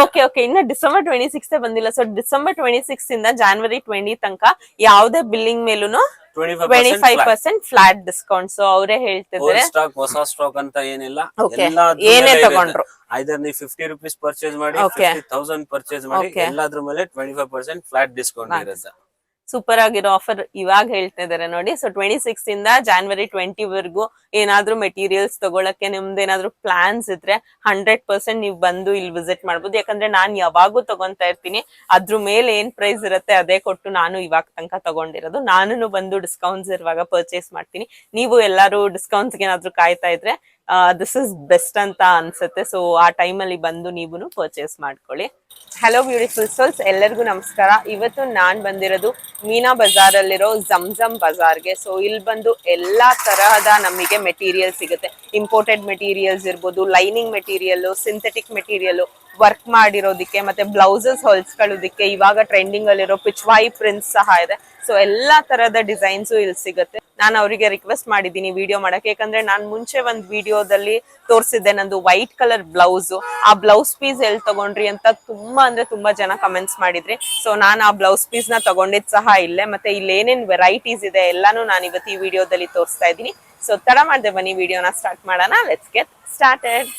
Okay okay, ಇನ್ನ December 26 ಬಂದಿಲ್ಲ. So December 26 ಇಂದ ಜಾನ್ವರಿ 20 ತನಕ ಯಾವುದೇ ಬಿಲ್ಲಿಂಗ್ ಮೇಲೂನು 25% ಫ್ಲಾಟ್ ಡಿಸ್ಕೌಂಟ್. ಸೊ ಅವರೇ ಹೇಳ್ತಿದ್ದಾರೆ. ಸ್ಟಾಕ್ ಹೊಸ ಸ್ಟಾಕ್ ಅಂತ ಏನಿಲ್ಲ, ಏನೇ ತಗೊಂಡ್ರು ಐದರ್ ನೀವು 50 rupees ಪರ್ಚೇಸ್ ಮಾಡಿ 50,000 ಪರ್ಚೇಸ್ ಮಾಡಿ ಎಲ್ಲಾದ್ರ ಮೇಲೆ 25% ಫ್ಲಾಟ್ ಡಿಸ್ಕೌಂಟ್ ಇರುತ್ತೆ. ಸೂಪರ್ ಆಗಿರೋ ಆಫರ್ ಇವಾಗ ಹೇಳ್ತಾ ಇದಾರೆ ನೋಡಿ. ಸೊ 26 ಇಂದ ಜಾನ್ವರಿ 20 ವರೆಗೂ ಏನಾದ್ರೂ ಮೆಟೀರಿಯಲ್ಸ್ ತಗೊಳಕ್ಕೆ ನಿಮ್ದು ಏನಾದ್ರು ಪ್ಲಾನ್ಸ್ ಇದ್ರೆ 100% ನೀವು ಬಂದು ಇಲ್ಲಿ ವಿಸಿಟ್ ಮಾಡ್ಬೋದು. ಯಾಕಂದ್ರೆ ನಾನ್ ಯಾವಾಗೂ ತಗೊಂತಾ ಇರ್ತೀನಿ, ಅದ್ರ ಮೇಲೆ ಏನ್ ಪ್ರೈಸ್ ಇರುತ್ತೆ ಅದೇ ಕೊಟ್ಟು ನಾನು ಇವಾಗ ತನಕ ತಗೊಂಡಿರೋದು. ನಾನು ಬಂದು ಡಿಸ್ಕೌಂಟ್ಸ್ ಇರುವಾಗ ಪರ್ಚೇಸ್ ಮಾಡ್ತೀನಿ. ನೀವು ಎಲ್ಲಾರು ಡಿಸ್ಕೌಂಟ್ಸ್ ಏನಾದ್ರು ಕಾಯ್ತಾ ಇದ್ರೆ ದಿಸ್ ಇಸ್ ಬೆಸ್ಟ್ ಅಂತ ಅನ್ಸುತ್ತೆ. ಸೊ ಆ ಟೈಮಲ್ಲಿ ಬಂದು ನೀವು ಪರ್ಚೇಸ್ ಮಾಡ್ಕೊಳ್ಳಿ. ಹಲೋ ಬ್ಯೂಟಿಫುಲ್ ಸೋಲ್ಸ್, ಎಲ್ಲರಿಗೂ ನಮಸ್ಕಾರ. ಇವತ್ತು ನಾನ್ ಬಂದಿರೋದು ಮೀನಾ ಬಜಾರ್ ಅಲ್ಲಿರೋ ಜಮ್ ಬಜಾರ್ಗೆ. ಸೊ ಇಲ್ಲಿ ಬಂದು ಎಲ್ಲಾ ತರಹದ ನಮಗೆ ಮೆಟೀರಿಯಲ್ ಸಿಗುತ್ತೆ. ಇಂಪೋರ್ಟೆಡ್ ಮೆಟೀರಿಯಲ್ಸ್ ಇರ್ಬೋದು, lining material, synthetic material, work ಮಾಡಿರೋದಿಕ್ಕೆ, ಮತ್ತೆ ಬ್ಲೌಸಸ್ ಹೊಲ್ಸ್ಕೊಳ್ಳೋದಿಕ್ಕೆ ಇವಾಗ ಟ್ರೆಂಡಿಂಗ್ ಅಲ್ಲಿರೋ ಪಿಚ್ವಾಯಿ ಪ್ರಿಂಟ್ಸ್ ಸಹ ಇದೆ. ಸೊ ಎಲ್ಲಾ ತರಹದ ಡಿಸೈನ್ಸ್ ಇಲ್ಲಿ ಸಿಗುತ್ತೆ. ನಾನು ಅವರಿಗೆ ರಿಕ್ವೆಸ್ಟ್ ಮಾಡಿದ್ದೀನಿ ವಿಡಿಯೋ ಮಾಡಕ್ಕೆ, ಯಾಕಂದ್ರೆ ನಾನು ಮುಂಚೆ ಒಂದ್ ವಿಡಿಯೋದಲ್ಲಿ ತೋರಿಸಿದ್ದೆ ನಂದು ವೈಟ್ ಕಲರ್ ಬ್ಲೌಸ್. ಆ ಬ್ಲೌಸ್ ಪೀಸ್ ಎಲ್ಲಿ ತಗೊಂಡ್ರಿ ಅಂತ ತುಂಬಾ ಜನ ಕಮೆಂಟ್ಸ್ ಮಾಡಿದ್ರಿ. ಸೊ ನಾನು ಆ ಬ್ಲೌಸ್ ಪೀಸ್ ನ ತಗೊಂಡಿದ್ ಸಹ ಇಲ್ಲೇ. ಮತ್ತೆ ಇಲ್ಲಿ ಏನೇನ್ ವೆರೈಟೀಸ್ ಇದೆ ಎಲ್ಲಾನು ನಾನು ಇವತ್ತು ಈ ವಿಡಿಯೋದಲ್ಲಿ ತೋರಿಸ್ತಾ ಇದ್ದೀನಿ. ಸೊ ತಡ ಮಾಡದೆ ಬನ್ನಿ ವಿಡಿಯೋನ ಸ್ಟಾರ್ಟ್ ಮಾಡೋಣ. Let's get started.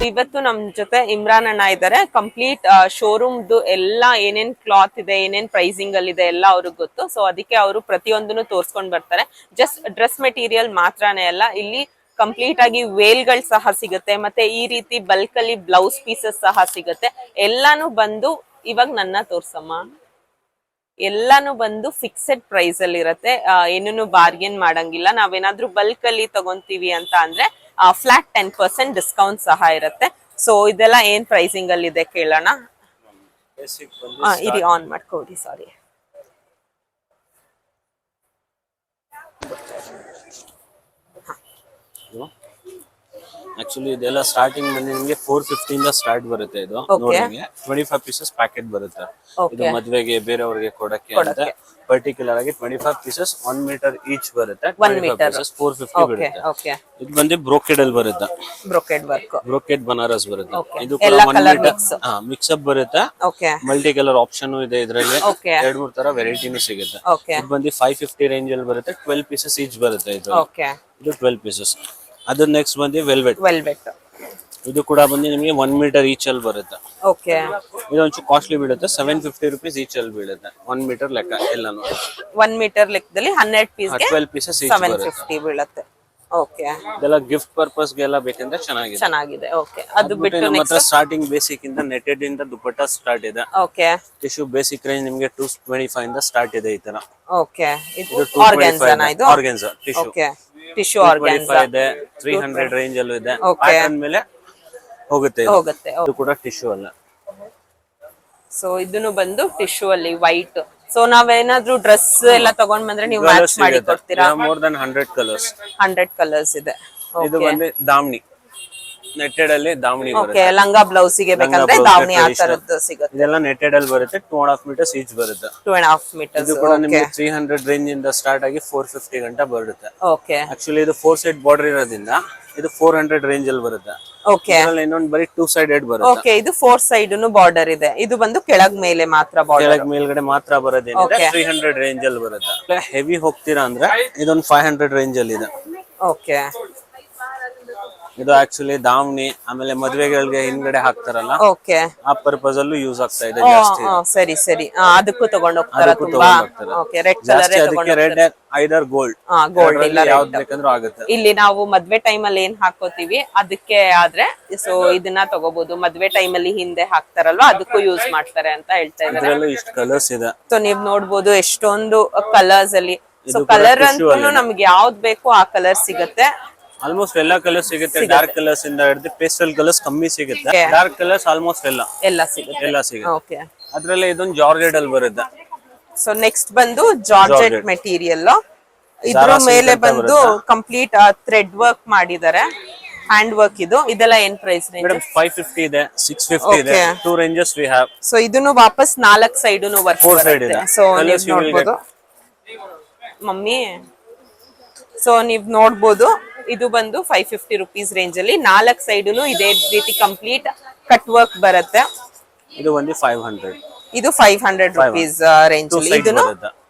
ಇವತ್ತು ನಮ್ ಜೊತೆ ಇಮ್ರಾನ್ ಅಣ್ಣ ಇದ್ದಾರೆ. ಕಂಪ್ಲೀಟ್ ಶೋರೂಮ್ದು ಎಲ್ಲ ಏನೇನ್ ಕ್ಲಾತ್ ಇದೆ, ಏನೇನ್ ಪ್ರೈಸಿಂಗ್ ಅಲ್ಲಿ ಇದೆ ಎಲ್ಲ ಅವ್ರಿಗೆ ಗೊತ್ತು. ಸೊ ಅದಕ್ಕೆ ಅವರು ಪ್ರತಿಯೊಂದನ್ನು ತೋರ್ಸ್ಕೊಂಡ್ ಬರ್ತಾರೆ. ಜಸ್ಟ್ ಡ್ರೆಸ್ ಮೆಟೀರಿಯಲ್ ಮಾತ್ರನೇ ಅಲ್ಲ, ಇಲ್ಲಿ ಕಂಪ್ಲೀಟ್ ಆಗಿ ವೇಲ್ಗಳು ಸಹ ಸಿಗುತ್ತೆ. ಮತ್ತೆ ಈ ರೀತಿ ಬಲ್ಕ್ ಅಲ್ಲಿ ಬ್ಲೌಸ್ ಪೀಸಸ್ ಸಹ ಸಿಗುತ್ತೆ. ಎಲ್ಲಾನು ಬಂದು ಇವಾಗ ನನ್ನ ತೋರ್ಸಮ್ಮ. ಎಲ್ಲಾನು ಬಂದು ಫಿಕ್ಸೆಡ್ ಪ್ರೈಸ್ ಅಲ್ಲಿ ಇರುತ್ತೆ. ಏನನ್ನು ಬಾರ್ಗೇನ್ ಮಾಡಂಗಿಲ್ಲ. ನಾವೇನಾದ್ರೂ ಬಲ್ಕ್ ಅಲ್ಲಿ ತಗೊಂತೀವಿ ಅಂತ ಅಂದ್ರೆ ಫ್ಲಾಟ್ 10% ಡಿಸ್ಕೌಂಟ್ ಸಹ ಇರುತ್ತೆ. ಸೊ ಇದೆಲ್ಲ ಏನ್ ಪ್ರೈಸಿಂಗ್ ಅಲ್ಲಿ ಇದೆ ಕೇಳೋಣ. ಇರಿ ಆನ್ ಮಾಡ್ಕೊಡಿ, ಸಾರಿ. ಆಕ್ಚುಲಿ ಇದೆಲ್ಲ ಸ್ಟಾರ್ಟಿಂಗ್ ಬಂದು ನಿಮಗೆ 450 ಇಂದ ಸ್ಟಾರ್ಟ್ ಬರುತ್ತೆ. ಇದು ನೋಡಿ 25 ಪೀಸಸ್ ಪ್ಯಾಕೆಟ್ ಬರುತ್ತೆ. ಇದು ಮದ್ವೆಗೆ ಬೇರೆಯವರಿಗೆ ಕೊಡಕ್ಕೆ ಅಂತ ಪರ್ಟಿಕ್ಯುಲರ್ ಆಗಿ 25 ಪೀಸಸ್ 1 ಮೀಟರ್ ಈಚ್ ಬರುತ್ತೆ. 25 ಪೀಸಸ್ 450 ಬರುತ್ತೆ. ಇದು ಬಂದು ಬ್ರೋಕೆಡ್ ಅಲ್ಲಿ ಬರುತ್ತೆ. ಬ್ರೋಕೆಡ್ ವರ್ಕ್, ಬ್ರೋಕೆಡ್ ಬನಾರಸ್ ಬರುತ್ತೆ. ಇದು ಕೂಡ 1 ಮೀಟರ್ ಮಿಕ್ಸ್ ಅಪ್ ಬರುತ್ತೆ. ಮಲ್ಟಿ ಕಲರ್ ಆಪ್ಷನ್ ಇದೆ ಇದರಲ್ಲಿ. 2-3 ತರ ವೆರೈಟಿನೂ ಸಿಗುತ್ತೆ. ಇದು ಬಂದು 550 ರೇಂಜ್ ಅಲ್ಲಿ ಬರುತ್ತೆ. 12 ಪೀಸಸ್ ಈಚ್ ಬರುತ್ತೆ. ಇದು 12 ಪೀಸಸ್. ಅದ್ರ ನೆಕ್ಸ್ಟ್ ಬಂದು ವೆಲ್ವೆಟ್. ಇದು ಕೂಡ ಬಂದು ನಿಮಗೆ 1 ಮೀಟರ್ ಈಚ್ ಅಲ್ಲಿ ಬರುತ್ತೆ. ಇದು ಒಂಚೂರು ಕಾಸ್ಟ್ಲಿ ಬೀಳುತ್ತೆ. 750 rupees ಈಚ್ ಅಲ್ಲಿ ಬೀಳುತ್ತೆ. 1 ಮೀಟರ್ ಲೆಕ್ಕ ಎಲ್ಲಾನು. 1 ಮೀಟರ್ ಲೆಕ್ಕದಲ್ಲಿ 12 ಪೀಸಸ್ ಈಚ್ 750 ಬೀಳುತ್ತೆ. ಇದೆಲ್ಲ ಗಿಫ್ಟ್ ಪರ್ಪಸ್ ಗೆಲ್ಲ ಬೇಕಂದ್ರೆ ಚೆನ್ನಾಗಿದೆ. ಅದು ಬಿಟ್ಟು ನಮ್ಮ ಹತ್ರ ಸ್ಟಾರ್ಟಿಂಗ್ ಬೇಸಿಕ್ ಇಂದ ನೆಟೆಡ್ ಇಂದ ದುಪಟ್ಟಾ ಸ್ಟಾರ್ಟ್ ಇದೆ. ಟಿಶ್ಯೂ ಬೇಸಿಕ್ ರೇಂಜ್ ನಿಮಗೆ 225 ಇಂದ ಸ್ಟಾರ್ಟ್ ಇದೆ. ಈ ತರ ಇದು ಆರ್ಗಾನ್ಜಾ ಟಿಶ್ಯೂ ಆರ್ಗಾನ್ಜಾ ಇದೆ. 300 ರೇಂಜ್ ಅಲ್ಲೂ ಇದೆ. ಪ್ಯಾಟರ್ನ್ ಮೇಲೆ ಹೋಗುತ್ತೆ. ಇದು ಕೂಡ ಟಿಶ್ಯೂ ಅಲ್ಲ. ಸೊ ಇದನ್ನು ಬಂದು ಟಿಶ್ಯೂ ಅಲ್ಲಿ ವೈಟ್. ಸೊ ನಾವೇನಾದ್ರೂ ಡ್ರೆಸ್ ಎಲ್ಲ ತಗೊಂಡ್ ಬಂದ್ರೆ ನೀವು ಮ್ಯಾಚ್ ಮಾಡಿ ಕೊಡ್ತೀರಾ? More than 100 colours. 100 ಕಲರ್ಸ್ ಇದೆ. ಇದು ಬಂದು ದಾವಣಿ, ನೆಟೆಡ್ ಅಲ್ಲಿ ದಾವಣಿ ಬರುತ್ತೆ. ಲಂಗ ಬ್ಲೌಸ್ ಗೆ ಬೇಕಂದ್ರೆ ದಾವಣಿ ಆ ತರದ್ದು ಸಿಗುತ್ತೆ. ಇದೆಲ್ಲ ನೆಟೆಡ್ ಅಲ್ಲಿ ಬರುತ್ತೆ. 2.5 ಮೀಟರ್ಸ್ ಈಚ್ ಬರುತ್ತೆ. 2.5 ಮೀಟರ್ಸ್. ಇದು ಕೂಡ ನಿಮಗೆ 300 ರೇಂಜ್ ಇಂದ ಸ್ಟಾರ್ಟ್ ಆಗಿ 450 ಗಂಟ ಬರುತ್ತೆ. ಆಕ್ಚುಲಿ ಇದು 4 ಸೈಡ್ ಬಾರ್ಡರ್ ಇರೋದ್ರಿಂದ ಇದು 400 ರೇಂಜ್ ಅಲ್ಲಿ ಬರುತ್ತೆ. ಇನ್ನೊಂದು ಬರೀ 2 ಸೈಡೆಡ್ ಬರುತ್ತೆ. ಇದು 4 ಸೈಡ್ ಬಾರ್ಡರ್ ಇದೆ. ಇದು ಬಂದು ಕೆಳಗ್ ಮೇಲೆ ಮಾತ್ರ ಬಾರ್ಡರ್, ಕೆಳಗ್ ಮೇಲ್ಗಡೆ ಮಾತ್ರ ಬರೋದೇನಿದೆ 300 ರೇಂಜ್ ಅಲ್ಲಿ ಬರುತ್ತೆ. ಹೆವಿ ಹೋಗ್ತೀರಾ ಅಂದ್ರೆ ಇದೊಂದು 500 ರೇಂಜ್ ಅಲ್ಲಿ ಇದೆ. ಇದು ಆಕ್ಚುಲಿ ದಾವಣಿ, ಆಮೇಲೆ ಮದ್ವೆಗಳಿಗೆ ಹಿಂದ್ಗಡೆ ಹಾಕ್ತಾರಲ್ಲ, ಆ ಪರ್ಪಸ್ ಅಲ್ಲೂ ಯೂಸ್ ಆಗ್ತಾ ಇದೆ ಜಾಸ್ತಿ. ಸರಿ ಅದಕ್ಕೂ ತಗೊಂಡ್ ಹೋಗ್ತಾರೆ. ರೆಡ್ ಐದರ್ ಗೋಲ್ಡ್ ಯಾವ್ದು ಬೇಕಂದ್ರೂ ಆಗುತ್ತೆ. ಇಲ್ಲಿ ನಾವು ಮದ್ವೆ ಟೈಮ್ ಅಲ್ಲಿ ಏನ್ ಹಾಕೋತೀವಿ ಅದಕ್ಕೆ ಆದ್ರೆ ಸೊ ಇದನ್ನ ತಗೋಬಹುದು. ಮದ್ವೆ ಟೈಮ್ ಅಲ್ಲಿ ಹಿಂದೆ ಹಾಕ್ತಾರಲ್ವಾ ಅದಕ್ಕೂ ಯೂಸ್ ಮಾಡ್ತಾರೆ ಅಂತ ಹೇಳ್ತಾ ಇದ್ದಾರೆ. ಇಷ್ಟು ಕಲರ್ಸ್ ಇದೆ. ಸೊ ನೀವ್ ನೋಡ್ಬೋದು ಎಷ್ಟೊಂದು ಕಲರ್ಸ್ ಅಲ್ಲಿ. ಸೊ ಕಲರ್ ಅಂತೂ ನಮ್ಗೆ ಯಾವ್ದ್ ಬೇಕು ಆ ಕಲರ್ ಸಿಗುತ್ತೆ. ಆಲ್ಮೋಸ್ಟ್ ಎಲ್ಲಾ ಕಲರ್ಸ್ ಸಿಗುತ್ತೆ. ಡಾರ್ಕ್ ಕಲರ್ಸ್ ಇಂದ ಹಿಡಿದು ಪೇಸ್ಟಲ್ ಕಲರ್ಸ್ ಕಮ್ಮಿ ಸಿಗುತ್ತೆ. ಡಾರ್ಕ್ ಕಲರ್ಸ್ ಆಲ್ಮೋಸ್ಟ್ ಎಲ್ಲ ಸಿಗುತ್ತೆ. ಅದ್ರಲ್ಲಿ ಇದೊಂದು ಜಾರ್ಜೆಟ್ ಅಲ್ಲಿ ಬರುತ್ತೆ. ಸೊ ನೆಕ್ಸ್ಟ್ ಬಂದು ಜಾರ್ಜೆಟ್ ಮೆಟೀರಿಯಲ್. ಇದ್ರ ಮೇಲೆ ಬಂದು ಕಂಪ್ಲೀಟ್ ಥ್ರೆಡ್ ವರ್ಕ್ ಮಾಡಿದ್ದಾರೆ, ಹ್ಯಾಂಡ್ ವರ್ಕ್. ಇದೆಲ್ಲ ಏನ್ ಪ್ರೈಸ್ ರೇಂಜ್? 550 ಇದೆ, 650 ಇದೆ. 2 ರೇಂಜಸ್ ವಿ ಹ್ಯಾವ್. ಸೊ ಇದನ್ನು ವಾಪಸ್ 4 ಸೈಡ್ನು ವರ್ಕ್ ಬರುತ್ತೆ. ಸೊ ನೀವು ನೋಡಬಹುದು ಮಮ್ಮಿ. ಸೊ ನೀವ್ ನೋಡ್ಬೋದು ಇದು ಬಂದು 550 ರುಪೀಸ್ ರೇಂಜ್ ಅಲ್ಲಿ 4 ಸೈಡ್ನು ಇದೇ ರೀತಿ ಕಂಪ್ಲೀಟ್ ಕಟ್ ವರ್ಕ್ ಬರುತ್ತೆ. ಇದು ಒಂದು 500. ಇದು 500 ರುಪೀಸ್ ರೇಂಜ್ ಅಲ್ಲಿ. ಇದನ್ನು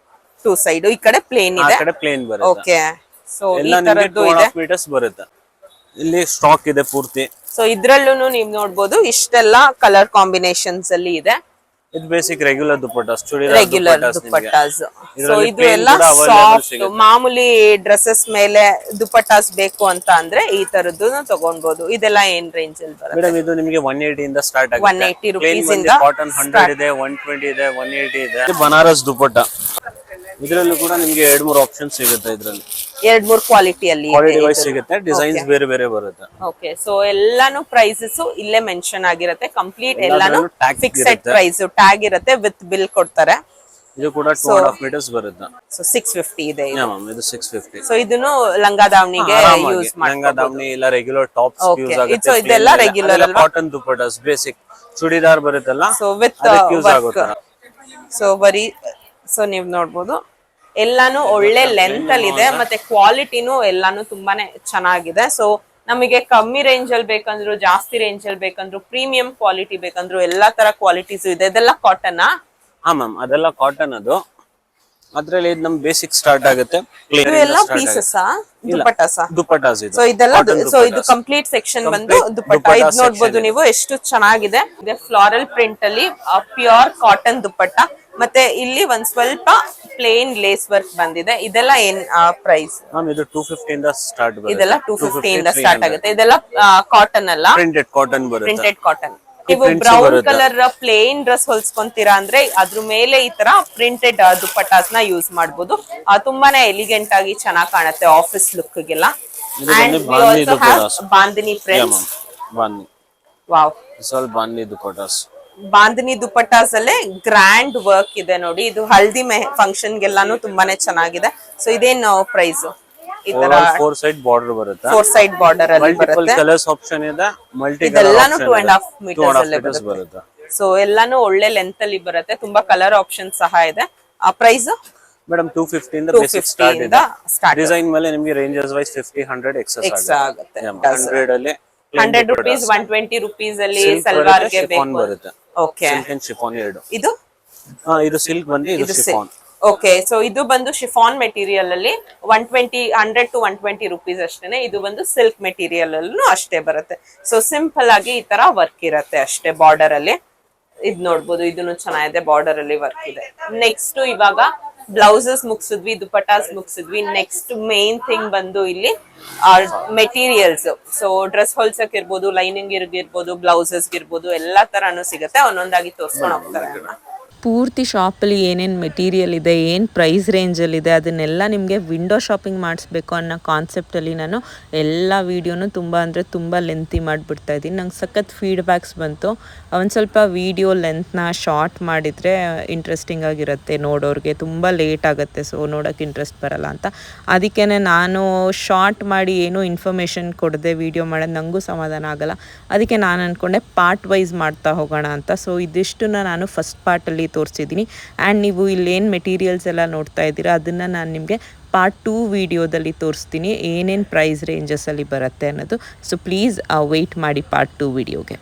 2 ಸೈಡ್ ಈ ಕಡೆ ಪ್ಲೇನ್ ಇದೆ, ಆ ಕಡೆ ಪ್ಲೇನ್ ಬರುತ್ತೆ. ಓಕೆ. ಸೊ ಈ ಎಲ್ಲ ನಿಮಗೆ ತರದ್ದು ಇದೆ, 2.5 ಮೀಟರ್ಸ್ ಬರುತ್ತೆ. ಇಲ್ಲಿ ಸ್ಟಾಕ್ ಇದೆ ಪೂರ್ತಿ. ಸೊ ಇದ್ರಲ್ಲೂ ನೀವು ನೋಡಬಹುದು ಇಷ್ಟೆಲ್ಲ ಕಲರ್ ಕಾಂಬಿನೇಷನ್ಸ್ ಅಲ್ಲಿ ಇದೆ. ಇದು basic regular dupattas, churidar regular dupattas. So ಇದು ಎಲ್ಲ ಸಾಫ್ಟ್ ಮಾಮೂಲಿ ಡ್ರೆಸ್ಸಸ್ ಮೇಲೆ ದುಪಟ್ಟಾಸ್ ಬೇಕು ಅಂತ ಅಂದ್ರೆ ಈ ತರದ್ದು ತಗೊಳ್ಬಹುದು. ಇದೆಲ್ಲ ಏನ್ ರೇಂಜ್ ಅಲ್ಲಿ ಬರುತ್ತೆ ಮೇಡಮ್? ಇದು ನಿಮಗೆ 180 ಇಂದ ಸ್ಟಾರ್ಟ್ ಆಗುತ್ತೆ. 180 ರುಪೀಸ್ ಇಂದ ಕಾಟನ್ 100 ಇದೆ, 120 ಇದೆ, 180 ಇದೆ. ಇದು ಬನಾರಸ್ ದುಪಟ್ಟ. ಇದರಲ್ಲೂ ಕೂಡ ನಿಮಗೆ 2-3 ಆಪ್ಷನ್ ಸಿಗುತ್ತೆ. ಇದರಲ್ಲಿ 2-3 ಕ್ವಾಲಿಟಿಯಲ್ಲಿ ಕ್ವಾಲಿಟಿ ವೈಸ್ ಸಿಗುತ್ತೆ, ಡಿಸೈನ್ಸ್ ಬೇರೆ ಬೇರೆ ಬರುತ್ತೆ. ಓಕೆ. ಸೊ ಎಲ್ಲಾನು ಪ್ರೈಸಸ್ ಇಲ್ಲೇ ಮೆನ್ಷನ್ ಆಗಿರುತ್ತೆ. ಕಂಪ್ಲೀಟ್ ಎಲ್ಲಾನು ಫಿಕ್ಸೆಡ್ ಪ್ರೈಸ್, ಟ್ಯಾಗ್ ಇರುತ್ತೆ, ವಿತ್ ಬಿಲ್ ಕೊಡ್ತಾರೆ. ಇದು ಕೂಡ 2.5 ಮೀಟರ್ಸ್ ಬರುತ್ತೆ. ಸೊ 650 ಇದೆ ಇದು. ಇದು 650. ಸೊ ಇದನ್ನು ಲಂಗ ದಾವಣಿಗೆ ಯೂಸ್ ಮಾಡಿ, ಲಂಗ ದಾವಣಿ ಇಲ್ಲ ರೆಗ್ಯುಲರ್ ಟಾಪ್ಸ್ ಯೂಸ್ ಆಗುತ್ತೆ. ಸೊ ಇದೆಲ್ಲ ರೆಗ್ಯುಲರ್ ಅಲ್ವಾ? ಕಾಟನ್ ದುಪಟ್ಟಾಸ್ ಬೇಸಿಕ್ ಚೂಡಿದಾರ್ ಬರುತ್ತಲ್ಲ, ಸೊ ವಿತ್ ಯೂಸ್ ಆಗುತ್ತೆ. ಸೊ ಬರೀ ಸೊ ನೀವು ನೋಡಬಹುದು ಎಲ್ಲಾನು ಒಳ್ಳೆ ಲೆಂತ್ ಅಲ್ಲಿ ಇದೆ, ಮತ್ತೆ ಕ್ವಾಲಿಟಿನೂ ಎಲ್ಲಾನು ತುಂಬಾನೇ ಚೆನ್ನಾಗಿದೆ. ಸೊ ನಮಗೆ ಕಮ್ಮಿ ರೇಂಜ್ ಅಲ್ಲಿ ಬೇಕಂದ್ರು, ಜಾಸ್ತಿ ರೇಂಜ್ ಅಲ್ಲಿ ಬೇಕಂದ್ರು, ಪ್ರೀಮಿಯಂ ಕ್ವಾಲಿಟಿ ಬೇಕಂದ್ರು ಎಲ್ಲಾ ತರ ಕ್ವಾಲಿಟೀಸ್ ಇದೆ. ಇದೆಲ್ಲ ಕಾಟನ್? ಹಾ ಮ್ಯಾಮ್, ಅದೆಲ್ಲ ಕಾಟನ್. ಅದು ಅದ್ರಲ್ಲಿ ಇದು ನಮ್ ಬೇಸಿಕ್ ಸ್ಟಾರ್ಟ್ ಆಗುತ್ತೆ. ಎಲ್ಲ ಪೀಸಸ್ ದುಪಟ್ಟಾಸ್ ಇದು. ಸೊ ಇದೆಲ್ಲ ಸೊ ಇದು ಕಂಪ್ಲೀಟ್ ಸೆಕ್ಷನ್ ಬಂದು ದುಪಟ್ಟ. ಇದು ನೋಡಬಹುದು ನೀವು ಎಷ್ಟು ಚೆನ್ನಾಗಿದೆ. ಇದೆ ಫ್ಲಾರಲ್ ಪ್ರಿಂಟ್ ಅಲ್ಲಿ ಪ್ಯೂರ್ ಕಾಟನ್ ದುಪಟ್ಟ. ಮತ್ತೆ ಇಲ್ಲಿ ಒಂದ್ ಸ್ವಲ್ಪ ಪ್ಲೇನ್ ಲೇಸ್ ವರ್ಕ್ ಬಂದಿದೆ. ಇದೆಲ್ಲ ಏನ್ ಪ್ರೈಸ್? ಇದು 250 ಇಂದ ಸ್ಟಾರ್ಟ್ ಬರುತ್ತೆ. ಇದೆಲ್ಲ 250 ಇಂದ ಸ್ಟಾರ್ಟ್ ಆಗುತ್ತೆ. ಇದೆಲ್ಲ ಕಾಟನ್ ಅಲ್ಲ, ಪ್ರಿಂಟೆಡ್ ಕಾಟನ್ ಬರುತ್ತೆ. Printed cotton. ನೀವು ಬ್ರೌನ್ ಕಲರ್ ಪ್ಲೇನ್ ಡ್ರೆಸ್ ಹೊಲ್ಸ್ಕೊಂತೀರಾ ಅಂದ್ರೆ ಅದ್ರ ಮೇಲೆ ಈ ತರ ಪ್ರಿಂಟೆಡ್ ದುಪಟ್ಟಾಸ್ ನ ಯೂಸ್ ಮಾಡಬಹುದು. ತುಂಬಾನೇ ಎಲಿಗೆಂಟ್ ಆಗಿ ಚೆನ್ನಾಗಿ ಕಾಣುತ್ತೆ ಆಫೀಸ್ ಲುಕ್ ಗೆಲ್ಲ. And we also have bandhani prints. Wow, ಸ್ವಲ್ಪ ಬಾಂದಿನಿ ದುಪಟ್ಟಾಸ್. ಬಾಂದಿನಿ ದುಪಟ್ಟಾಸ್ ಅಲ್ಲೇ ಗ್ರ್ಯಾಂಡ್ ವರ್ಕ್ ಇದೆ ನೋಡಿ. ಇದು ಹಲ್ದಿ ಫಂಕ್ಷನ್ ಗೆಲ್ಲಾನು ತುಂಬಾನೇ ಚೆನ್ನಾಗಿದೆ. ಸೊ ಇದೇನು ಪ್ರೈಸ್? ಈ ತರ 4 ಸೈಡ್ ಬಾರ್ಡರ್ ಬರುತ್ತೆ. 4 ಸೈಡ್ ಬಾರ್ಡರ್ ಅಲ್ಲಿ ಬರುತ್ತೆ. ಕಲರ್ಸ್ ಆಪ್ಷನ್ ಇದೆ, ಮಲ್ಟಿ ಕಲರ್ ಇದೆಲ್ಲಾನು ಆಪ್ಷನ್ 2.5 ಮೀಟರ್ಸ್ ಅಲ್ಲಿ ಬರುತ್ತೆ. ಸೊ ಎಲ್ಲಾನು ಒಳ್ಳೆ ಲೆಂತ್ ಅಲ್ಲಿ ಬರುತ್ತೆ. ತುಂಬಾ ಕಲರ್ ಆಪ್ಷನ್ ಸಹ ಇದೆ. ಆ ಪ್ರೈಸ್ ಮೇಡಮ್ 250 ಇಂದ ಬೇಸಿಕ್ ಸ್ಟಾರ್ಟ್ ಇದೆ. ಡಿಸೈನ್ ಮೇಲೆ ನಿಮಗೆ ರೇಂಜಸ್ ವೈಸ್ 50, 100 ಎಕ್ಸೆಸ್ ಆಗುತ್ತೆ. 100 ಅಲ್ಲಿ 100 ರುಪೀಸ್, 120 ರುಪೀಸ್ ಅಲ್ಲಿ ಸಲ್ವಾರ್ ಗೆ ಬೇಕು ಬರುತ್ತೆ. ಓಕೆ. ಸಿಲ್ಕ್ ಅಂಡ್ ಶಿಫಾನ್ ಎರಡು. ಇದು ಸಿಲ್ಕ್ ಬಂದು ಇದು ಶಿಫಾನ್. ಓಕೆ. ಸೊ ಇದು ಬಂದು ಶಿಫಾನ್ ಮೆಟೀರಿಯಲ್ ಅಲ್ಲಿ 100 to 120 ರುಪೀಸ್ ಅಷ್ಟೇನೆ. ಇದು ಬಂದು ಸಿಲ್ಕ್ ಮೆಟೀರಿಯಲ್ ಅಲ್ಲೂ ಅಷ್ಟೇ ಬರುತ್ತೆ. ಸೊ ಸಿಂಪಲ್ ಆಗಿ ಈ ತರ ವರ್ಕ್ ಇರುತ್ತೆ ಅಷ್ಟೇ ಬಾರ್ಡರ್ ಅಲ್ಲಿ. ಇದ್ ನೋಡ್ಬೋದು, ಇದನ್ನು ಚೆನ್ನಾಗಿದೆ, ಬಾರ್ಡರ್ ಅಲ್ಲಿ ವರ್ಕ್ ಇದೆ. ನೆಕ್ಸ್ಟ್ ಇವಾಗ ಬ್ಲೌಸಸ್ ಮುಗಿಸಿದ್ವಿ, ದುಪಟ್ಟಾಸ್ ಮುಗಿಸಿದ್ವಿ. ನೆಕ್ಸ್ಟ್ ಮೇನ್ ಥಿಂಗ್ ಬಂದು ಇಲ್ಲಿ ಮೆಟೀರಿಯಲ್ಸ್. ಸೊ ಡ್ರೆಸ್ ಹೊಲ್ಸಕ್ ಇರ್ಬೋದು, ಲೈನಿಂಗ್ ಇರ್ಬೋದು, ಬ್ಲೌಸಸ್ ಇರ್ಬೋದು, ಎಲ್ಲಾ ತರಾನು ಸಿಗುತ್ತೆ. ಒಂದೊಂದಾಗಿ ತೋರ್ಸ್ಕೊಂಡು ಹೋಗ್ತಾರೆ. ಪೂರ್ತಿ ಶಾಪಲ್ಲಿ ಏನೇನು ಮೆಟೀರಿಯಲ್ ಇದೆ, ಏನು ಪ್ರೈಸ್ ರೇಂಜಲ್ಲಿದೆ, ಅದನ್ನೆಲ್ಲ ನಿಮಗೆ ವಿಂಡೋ ಶಾಪಿಂಗ್ ಮಾಡಿಸ್ಬೇಕು ಅನ್ನೋ ಕಾನ್ಸೆಪ್ಟಲ್ಲಿ ನಾನು ಎಲ್ಲ ವೀಡಿಯೋನು ತುಂಬ ಅಂದರೆ ತುಂಬ ಲೆಂತಿ ಮಾಡಿಬಿಡ್ತಾ ಇದ್ದೀನಿ. ನಂಗೆ ಸಖತ್ ಫೀಡ್ಬ್ಯಾಕ್ಸ್ ಬಂತು. ಒಂದು ಸ್ವಲ್ಪ ವೀಡಿಯೋ ಲೆಂತ್ನ ಶಾರ್ಟ್ ಮಾಡಿದರೆ ಇಂಟ್ರೆಸ್ಟಿಂಗ್ ಆಗಿರುತ್ತೆ ನೋಡೋರಿಗೆ. ತುಂಬ ಲೇಟ್ ಆಗುತ್ತೆ, ಸೊ ನೋಡೋಕ್ಕೆ ಇಂಟ್ರೆಸ್ಟ್ ಬರಲ್ಲ ಅಂತ. ಅದಕ್ಕೇ ನಾನು ಶಾರ್ಟ್ ಮಾಡಿ ಏನೂ ಇನ್ಫಾರ್ಮೇಷನ್ ಕೊಡದೆ ವೀಡಿಯೋ ಮಾಡೋದು ನನಗೂ ಸಮಾಧಾನ ಆಗೋಲ್ಲ. ಅದಕ್ಕೆ ನಾನು ಅಂದ್ಕೊಂಡೆ ಪಾರ್ಟ್ ವೈಸ್ ಮಾಡ್ತಾ ಹೋಗೋಣ ಅಂತ. ಸೊ ಇದಿಷ್ಟನ್ನ ನಾನು ಫಸ್ಟ್ ಪಾರ್ಟಲ್ಲಿ ತೋರಿಸಿದ್ದೀನಿ. ಆ್ಯಂಡ್ ನೀವು ಇಲ್ಲೇನು ಮೆಟೀರಿಯಲ್ಸ್ ಎಲ್ಲ ನೋಡ್ತಾ ಇದ್ದೀರಾ ಅದನ್ನು ನಾನು ನಿಮಗೆ ಪಾರ್ಟ್ 2 ವಿಡಿಯೋದಲ್ಲಿ ತೋರಿಸ್ತೀನಿ, ಏನೇನು ಪ್ರೈಸ್ ರೇಂಜಸಲ್ಲಿ ಬರುತ್ತೆ ಅನ್ನೋದು. ಸೊ ಪ್ಲೀಸ್ ವೆಯ್ಟ್ ಮಾಡಿ ಪಾರ್ಟ್ 2 ವಿಡಿಯೋಗೆ.